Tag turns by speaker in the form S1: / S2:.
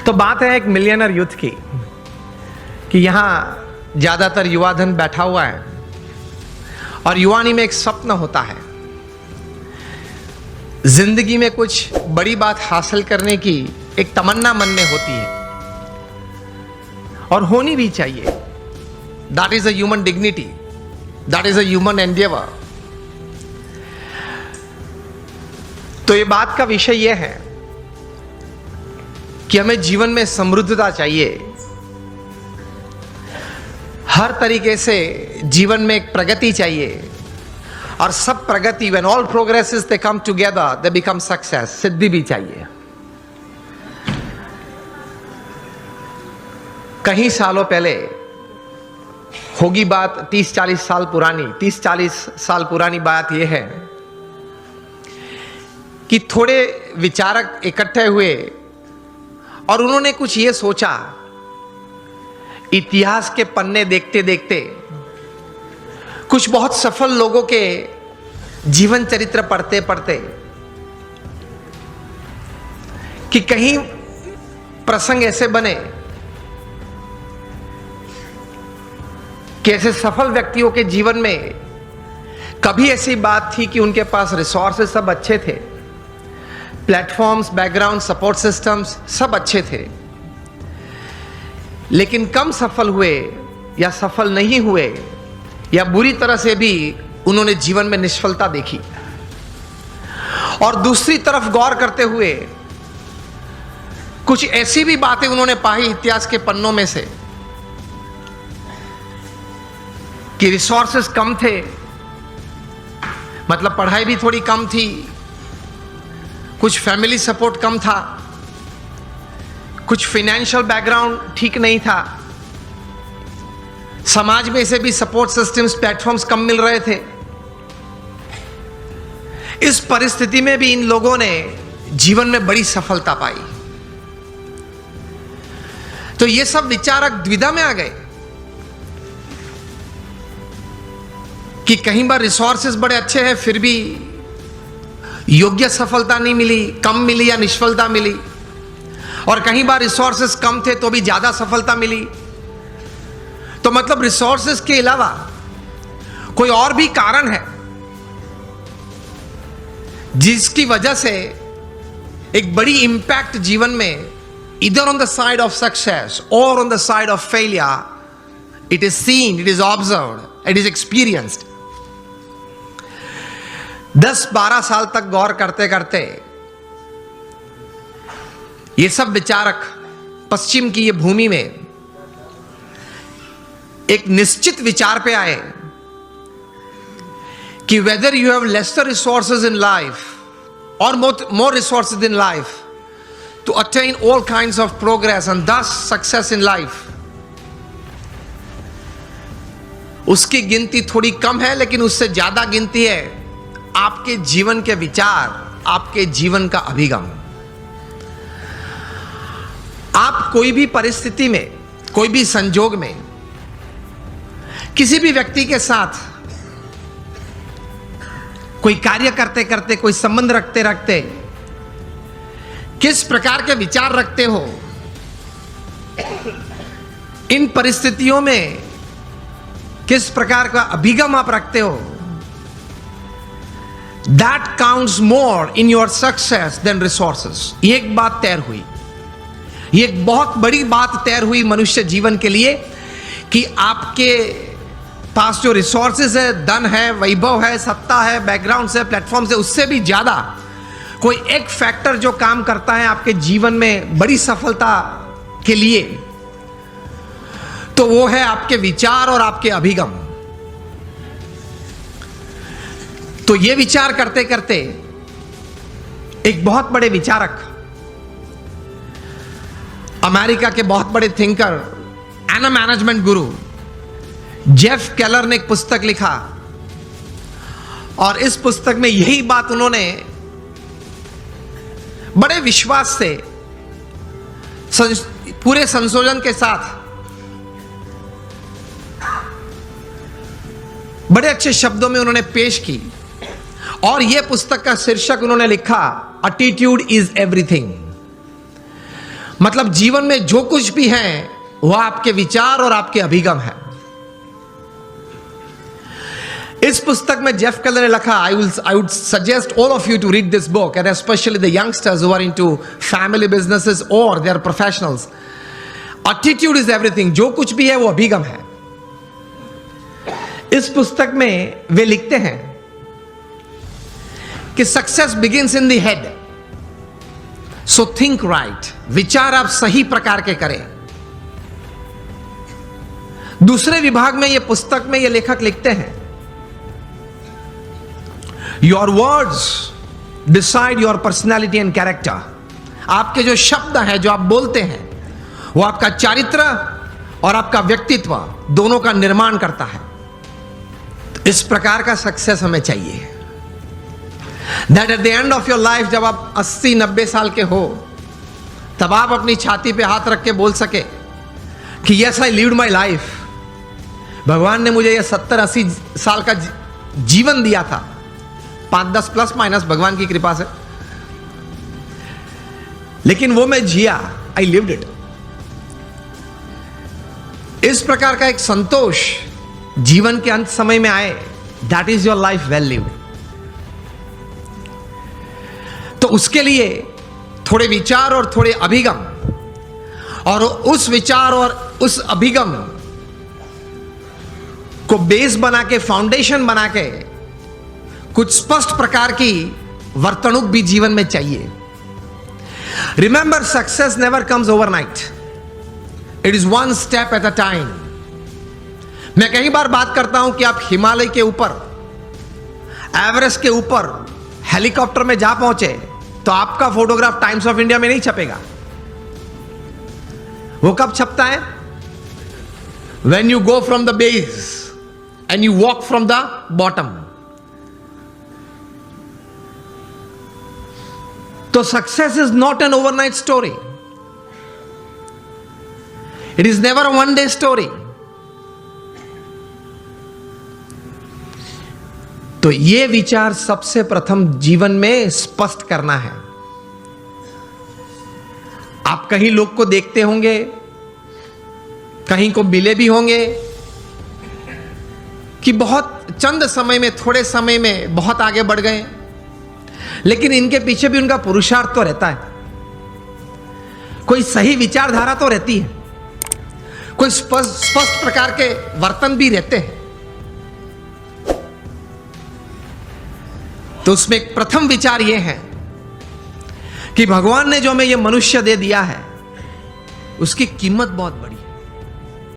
S1: तो बात है एक मिलियनर यूथ की कि यहां ज्यादातर युवा धन बैठा हुआ है और युवानी में एक स्वप्न होता है, जिंदगी में कुछ बड़ी बात हासिल करने की एक तमन्ना मन में होती है और होनी भी चाहिए। That is a human dignity, that is a human Endeavour. तो ये बात का विषय यह है कि हमें जीवन में समृद्धता चाहिए, हर तरीके से जीवन में एक प्रगति चाहिए और सब प्रगति, when all progresses they come together they become success, सिद्धि भी चाहिए। कहीं सालों पहले होगी बात, 30-40 साल पुरानी, 30-40 साल पुरानी बात यह है कि थोड़े विचारक इकट्ठे हुए और उन्होंने कुछ ये सोचा, इतिहास के पन्ने देखते देखते कुछ बहुत सफल लोगों के जीवन चरित्र पढ़ते पढ़ते कि कहीं प्रसंग ऐसे बने कि ऐसे सफल व्यक्तियों के जीवन में कभी ऐसी बात थी कि उनके पास रिसोर्सेस सब अच्छे थे, प्लेटफॉर्म्स, बैकग्राउंड, सपोर्ट सिस्टम्स सब अच्छे थे, लेकिन कम सफल हुए या सफल नहीं हुए या बुरी तरह से भी उन्होंने जीवन में निष्फलता देखी। और दूसरी तरफ गौर करते हुए कुछ ऐसी भी बातें उन्होंने पाई इतिहास के पन्नों में से कि रिसोर्सेस कम थे, मतलब पढ़ाई भी थोड़ी कम थी, कुछ फैमिली सपोर्ट कम था, कुछ फाइनेंशियल बैकग्राउंड ठीक नहीं था, समाज में से भी सपोर्ट सिस्टम्स, प्लेटफॉर्म्स कम मिल रहे थे। इस परिस्थिति में भी इन लोगों ने जीवन में बड़ी सफलता पाई। तो ये सब विचारक द्विधा में आ गए कि कहीं बार रिसोर्सेस बड़े अच्छे हैं फिर भी योग्य सफलता नहीं मिली, कम मिली या निष्फलता मिली, और कहीं बार रिसोर्सेस कम थे तो भी ज्यादा सफलता मिली। तो मतलब रिसोर्सेस के अलावा कोई और भी कारण है जिसकी वजह से एक बड़ी इंपैक्ट जीवन में, इधर on the side of success और on the side of failure, it is seen, it is observed, it is experienced. 10-12 साल तक गौर करते करते ये सब विचारक पश्चिम की ये भूमि में एक निश्चित विचार पे आए कि whether you have lesser resources in life और more resources in life to attain all kinds of progress and thus success in life, उसकी गिनती थोड़ी कम है, लेकिन उससे ज्यादा गिनती है आपके जीवन के विचार, आपके जीवन का अभिगम। आप कोई भी परिस्थिति में, कोई भी संजोग में, किसी भी व्यक्ति के साथ कोई कार्य करते करते, कोई संबंध रखते रखते किस प्रकार के विचार रखते हो, इन परिस्थितियों में किस प्रकार का अभिगम आप रखते हो, that counts more in your success than resources. ये एक बात तैर हुई, ये एक बहुत बड़ी बात तैर हुई मनुष्य जीवन के लिए कि आपके पास जो रिसोर्सेज है, धन है, वैभव है, सत्ता है, बैकग्राउंड है, प्लेटफॉर्म्स है, उससे भी ज्यादा कोई एक फैक्टर जो काम करता है आपके जीवन में बड़ी सफलता के लिए, तो वो है आपके विचार और आपके अभिगम। तो ये विचार करते करते एक बहुत बड़े विचारक, अमेरिका के बहुत बड़े thinker and management Guru Jeff Keller ने एक पुस्तक लिखा और इस पुस्तक में यही बात उन्होंने बड़े विश्वास से, पूरे संशोधन के साथ, बड़े अच्छे शब्दों में उन्होंने पेश की। और यह पुस्तक का शीर्षक उन्होंने लिखा, एटीट्यूड इज एवरीथिंग। मतलब जीवन में जो कुछ भी है वह आपके विचार और आपके अभिगम है। इस पुस्तक में जेफ केलर ने लिखा, I would suggest all of you to read this book and specially the youngsters who are into family businesses और they are professionals. Attitude is everything. जो कुछ भी है वो अभिगम है। इस पुस्तक में वे लिखते हैं कि success begins in the head, so think right. विचार आप सही प्रकार के करें। दूसरे विभाग में यह पुस्तक में यह लेखक लिखते हैं, your words decide your personality and character. आपके जो शब्द हैं, जो आप बोलते हैं, वो आपका चारित्र और आपका व्यक्तित्व दोनों का निर्माण करता है। तो इस प्रकार का सक्सेस हमें चाहिए, that at the end of your life, जब आप 80-90 साल के हो, तब आप अपनी छाती पे हाथ रख के बोल सके कि yes I lived my life. भगवान ने मुझे यह 70-80 साल का जीवन दिया था, 5-10 प्लस माइनस भगवान की कृपा से, लेकिन वो मैं जिया, आई लिव्ड इट। इस प्रकार का एक संतोष जीवन के अंत समय में आए, that is your life well lived. तो उसके लिए थोड़े विचार और थोड़े अभिगम, और उस विचार और उस अभिगम को बेस बना के, फाउंडेशन बना के, कुछ स्पष्ट प्रकार की वर्तणुक भी जीवन में चाहिए। Remember, success never comes overnight, it is one step at a time. मैं कई बार बात करता हूं कि आप हिमालय के ऊपर, एवरेस्ट के ऊपर हेलीकॉप्टर में जा पहुंचे तो आपका फोटोग्राफ टाइम्स ऑफ इंडिया में नहीं छपेगा। वो कब छपता है? When you go from the base and you walk from the bottom. तो success is not an overnight story. It is never a one day story. तो ये विचार सबसे प्रथम जीवन में स्पष्ट करना है। आप कहीं लोग को देखते होंगे, कहीं को मिले भी होंगे कि बहुत चंद समय में, थोड़े समय में बहुत आगे बढ़ गए, लेकिन इनके पीछे भी उनका पुरुषार्थ तो रहता है। कोई सही विचारधारा तो रहती है, कोई स्पष्ट प्रकार के वर्तन भी रहते हैं। तो उसमें एक प्रथम विचार यह है कि भगवान ने जो हमें यह मनुष्य दे दिया है, उसकी कीमत बहुत बड़ी है।